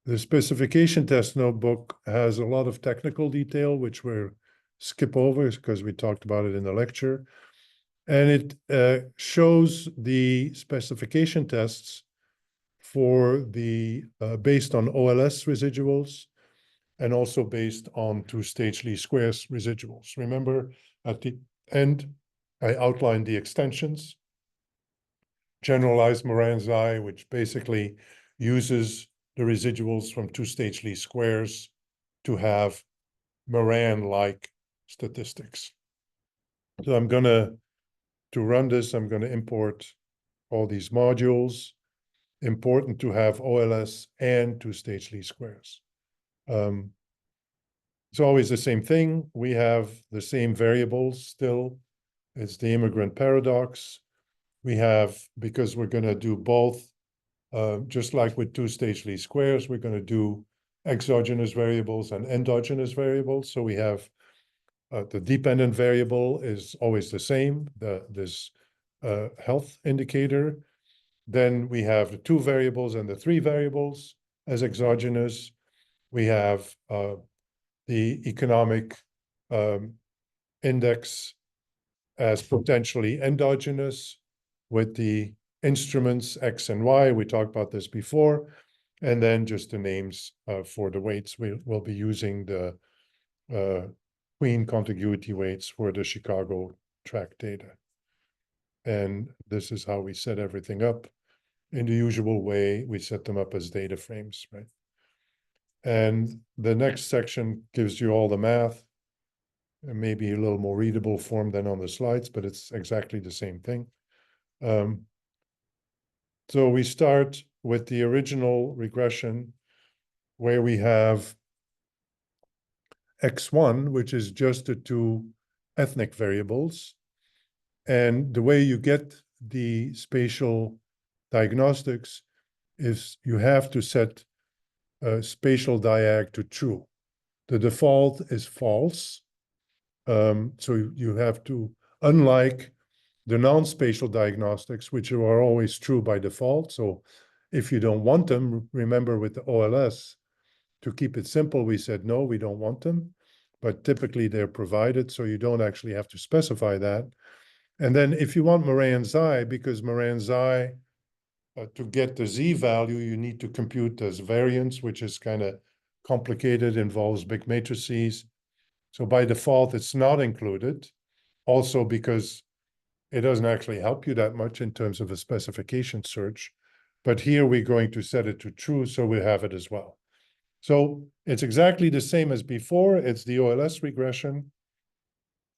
The specification test notebook has a lot of technical detail, which we'll skip over because we talked about it in the lecture. And it shows the specification tests for the based on OLS residuals and also based on two-stage least squares residuals. Remember, at the end, I outlined the extensions. Generalized Moran-Xi, which basically uses the residuals from two-stage least squares to have Moran-like statistics. So to run this, I'm gonna import all these modules. Important to have OLS and two-stage least squares. It's always the same thing. We have the same variables still. It's the immigrant paradox. We have, because we're gonna do both, just like with two-stage least squares, we're gonna do exogenous variables and endogenous variables. So we have the dependent variable is always the same, this health indicator. Then we have the two variables and the three variables as exogenous. We have the economic index as potentially endogenous with the instruments X and Y. We talked about this before. And then just the names for the weights. We'll be using the Queen contiguity weights for the Chicago track data. And this is how we set everything up. In the usual way, we set them up as data frames, right? And the next section gives you all the math, and maybe a little more readable form than on the slides, but it's exactly the same thing. So we start with the original regression where we have X1, which is just the two ethnic variables. And the way you get the spatial diagnostics is you have to set spatial diag to true. The default is false. So you have to, unlike the non-spatial diagnostics, which are always true by default. So if you don't want them, remember with the OLS, to keep it simple, we said, no, we don't want them. But typically they're provided, so you don't actually have to specify that. And then if you want Moran-Xi, because Moran-Xi, to get the Z value, you need to compute as variance, which is kind of complicated, involves big matrices. So by default, it's not included. Also because it doesn't actually help you that much in terms of a specification search. But here we're going to set it to true, so we have it as well. So it's exactly the same as before. It's the OLS regression.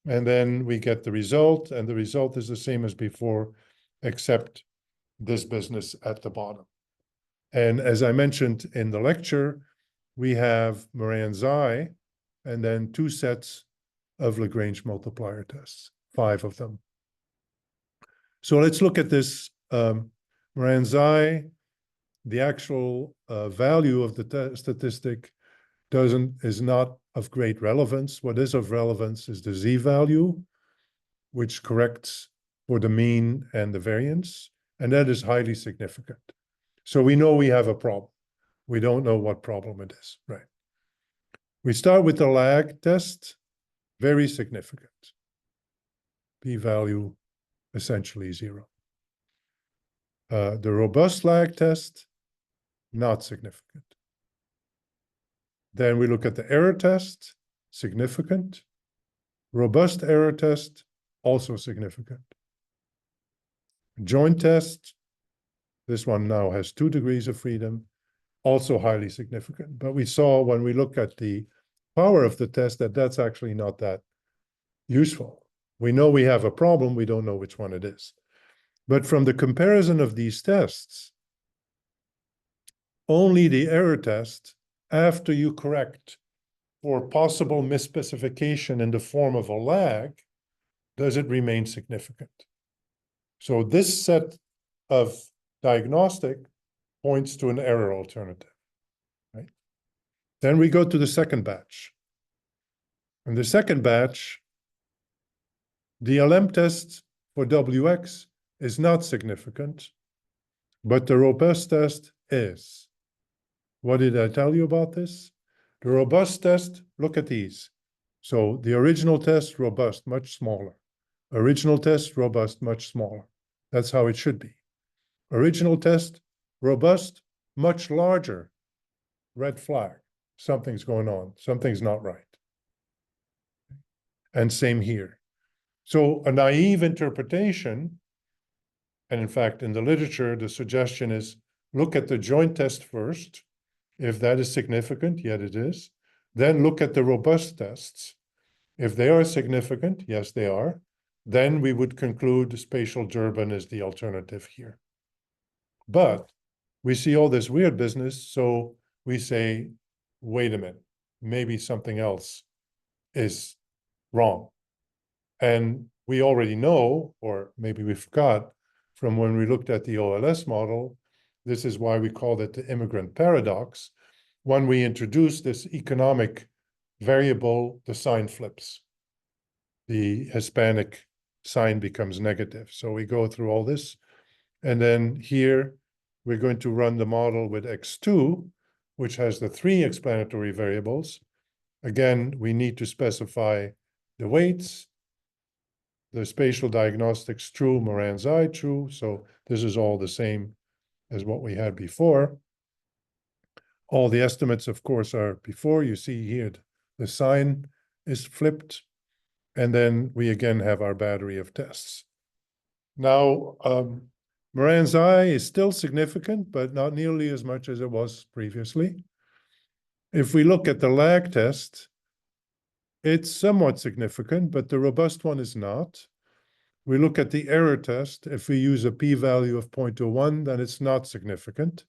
And then we get the result, and the result is the same as before, except this business at the bottom. And as I mentioned in the lecture, we have Moran-Xi, and then two sets of Lagrange multiplier tests, 5 of them. So let's look at this Moran-Xi. The actual value of the statistic is not of great relevance. What is of relevance is the Z value, which corrects for the mean and the variance, and that is highly significant. So we know we have a problem. We don't know what problem it is, right? We start with the lag test, very significant. P-value essentially 0. The robust lag test, not significant. Then we look at the error test, significant. Robust error test, also significant. Joint test, this one now has 2 degrees of freedom, also highly significant. But we saw when we look at the power of the test that that's actually not that useful. We know we have a problem, we don't know which one it is. But from the comparison of these tests, only the error test, after you correct for possible misspecification in the form of a lag, does it remain significant. So this set of diagnostic points to an error alternative, right? Then we go to the second batch. In the second batch, the LM test for WX is not significant, but the robust test is. What did I tell you about this? The robust test, look at these. So the original test, robust, much smaller. Original test, robust, much smaller. That's how it should be. Original test, robust, much larger. Red flag. Something's going on. Something's not right. And same here. So a naive interpretation, and in fact, in the literature, the suggestion is look at the joint test first. If that is significant, yet it is. Then look at the robust tests. If they are significant, yes, they are. Then we would conclude spatial Durbin is the alternative here. But we see all this weird business, so we say, wait a minute, maybe something else is wrong. And we already know, or maybe we forgot, from when we looked at the OLS model, this is why we called it the immigrant paradox. When we introduce this economic variable, the sign flips. The Hispanic sign becomes negative. So we go through all this. And then here, we're going to run the model with X2, which has the 3 explanatory variables. Again, we need to specify the weights, the spatial diagnostics true, Moran's eye true. So this is all the same as what we had before. All the estimates, of course, are before. You see here, the sign is flipped. And then we again have our battery of tests. Now, Moran's eye is still significant, but not nearly as much as it was previously. If we look at the lag test, it's somewhat significant, but the robust one is not. We look at the error test. If we use a p-value of 0.01, then it's not significant.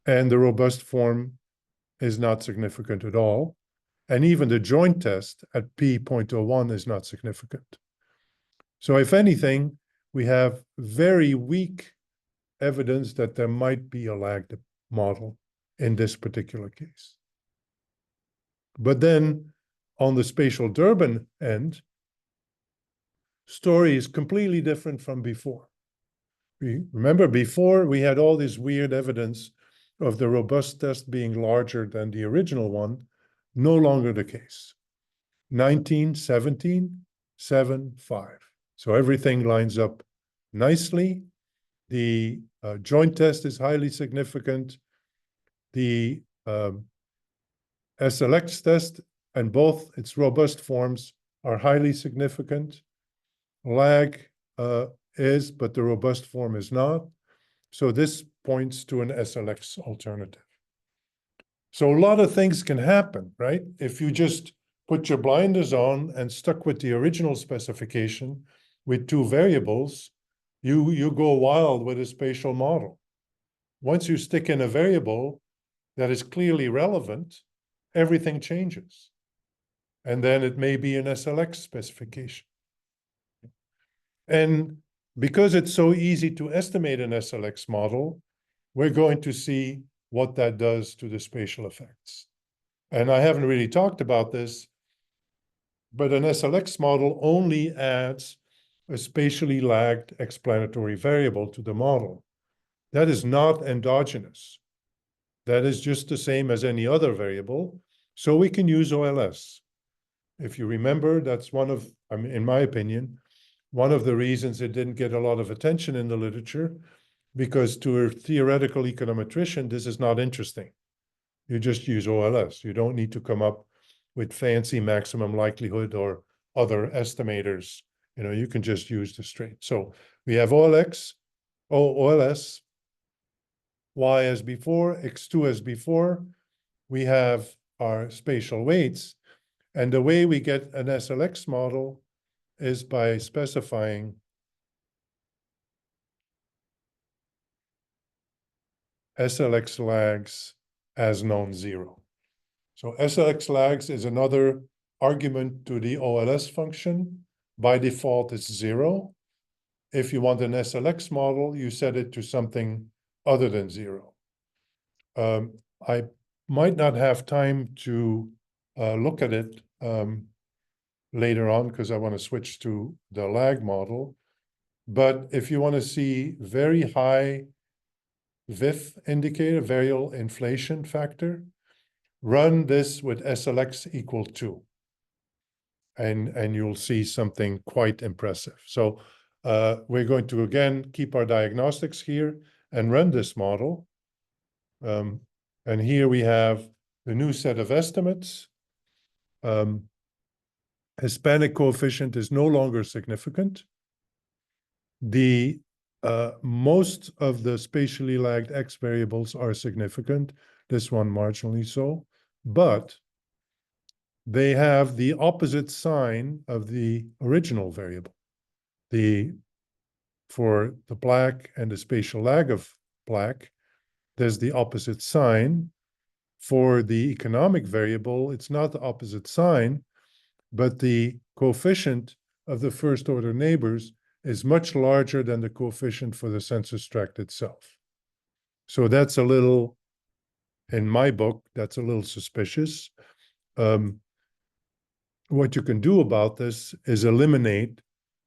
And the robust form is not significant at all. And even the joint test at p.01 is not significant. So if anything, we have very weak evidence that there might be a lagged model in this particular case. But then on the spatial Durbin end, story is completely different from before. Remember, before we had all this weird evidence of the robust test being larger than the original one. No longer the case. 19, 17, 7, 5. So everything lines up nicely. The joint test is highly significant. The SLX test and both its robust forms are highly significant. Lag is, but the robust form is not. So this points to an SLX alternative. So a lot of things can happen, right? If you just put your blinders on and stuck with the original specification with 2 variables, you go wild with a spatial model. Once you stick in a variable that is clearly relevant, everything changes. And then it may be an SLX specification. And because it's so easy to estimate an SLX model, we're going to see what that does to the spatial effects. And I haven't really talked about this, but an SLX model only adds a spatially lagged explanatory variable to the model. That is not endogenous. That is just the same as any other variable. So we can use OLS. If you remember, that's one of, I mean, in my opinion, one of the reasons it didn't get a lot of attention in the literature, because to a theoretical econometrician, this is not interesting. You just use OLS. You don't need to come up with fancy maximum likelihood or other estimators. You know, you can just use the straight. So we have OLS, Y as before, X2 as before. We have our spatial weights. And the way we get an SLX model is by specifying SLX lags as non-zero. So SLX lags is another argument to the OLS function. By default, it's 0. If you want an SLX model, you set it to something other than 0. I might not have time to look at it later on because I want to switch to the lag model. But if you want to see very high VIF indicator, variable inflation factor. Run this with SLX equal 2. And you'll see something quite impressive. So we're going to, again, keep our diagnostics here and run this model. And here we have the new set of estimates. Hispanic coefficient is no longer significant. Most of the spatially lagged X variables are significant, this one marginally so, but they have the opposite sign of the original variable. For the black and the spatial lag of black, there's the opposite sign. For the economic variable, it's not the opposite sign, but the coefficient of the first order neighbors is much larger than the coefficient for the census tract itself. So that's a little, in my book, that's a little suspicious. What you can do about this is eliminate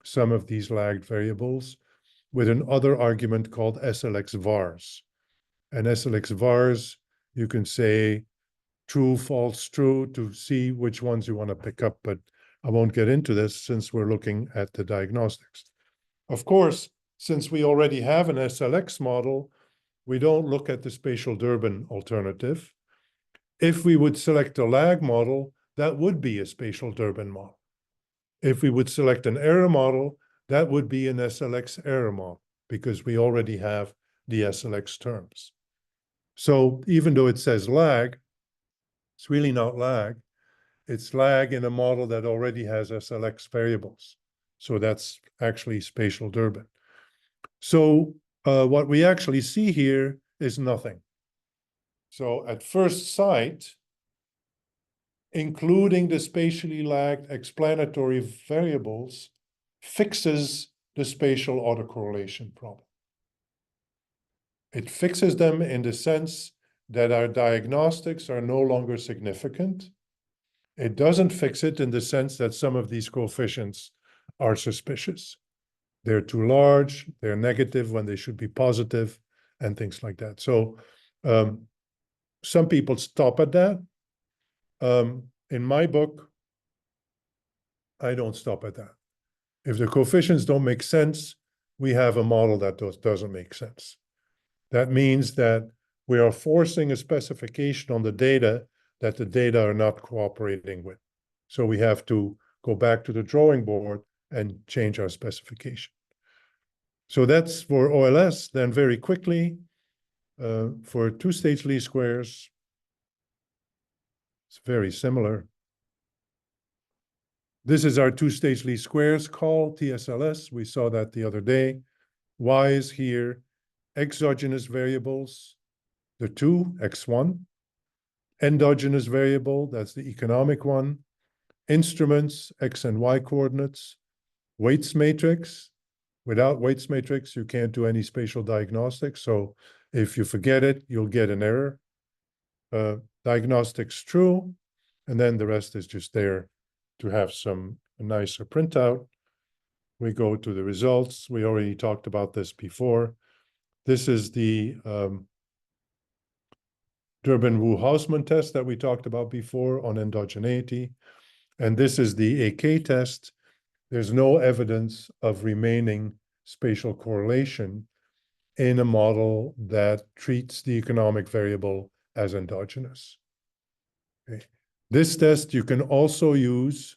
some of these lagged variables with another argument called SLX vars. And SLX vars, you can say true, false, true to see which ones you want to pick up, but I won't get into this since we're looking at the diagnostics. Of course, since we already have an SLX model, we don't look at the spatial Durbin alternative. If we would select a lag model, that would be a spatial Durbin model. If we would select an error model, that would be an SLX error model because we already have the SLX terms. So even though it says lag, it's really not lag. It's lag in a model that already has SLX variables. So that's actually spatial Durbin. So what we actually see here is nothing. So at first sight, including the spatially lagged explanatory variables fixes the spatial autocorrelation problem. It fixes them in the sense that our diagnostics are no longer significant. It doesn't fix it in the sense that some of these coefficients are suspicious. They're too large, they're negative when they should be positive, and things like that. So some people stop at that. In my book, I don't stop at that. If the coefficients don't make sense, we have a model that doesn't make sense. That means that we are forcing a specification on the data that the data are not cooperating with. So we have to go back to the drawing board and change our specification. So that's for OLS. Then very quickly, for two-stage least squares, it's very similar. This is our two-stage least squares call, TSLS. We saw that the other day. Y is here, exogenous variables, the two, X1. Endogenous variable, that's the economic one. Instruments, X and Y coordinates. Weights matrix. Without weights matrix, you can't do any spatial diagnostics. So if you forget it, you'll get an error. Diagnostics true, and then the rest is just there to have some nicer printout. We go to the results. We already talked about this before. This is the Durbin-Wu-Hausmann test that we talked about before on endogeneity. And this is the AK test. There's no evidence of remaining spatial correlation in a model that treats the economic variable as endogenous. Okay. This test you can also use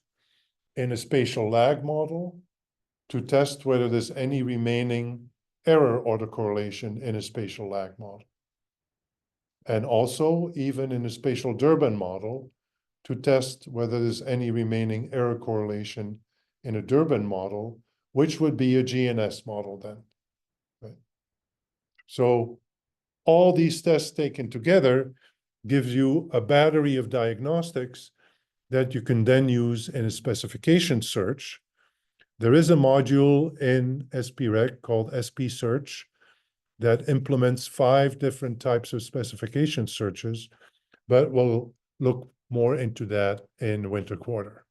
in a spatial lag model to test whether there's any remaining error autocorrelation in a spatial lag model. And also, even in a spatial Durbin model, to test whether there's any remaining error correlation in a Durbin model, which would be a GNS model then. Right? So all these tests taken together gives you a battery of diagnostics that you can then use in a specification search. There is a module in spreg called SP Search that implements 5 different types of specification searches, but we'll look more into that in winter quarter.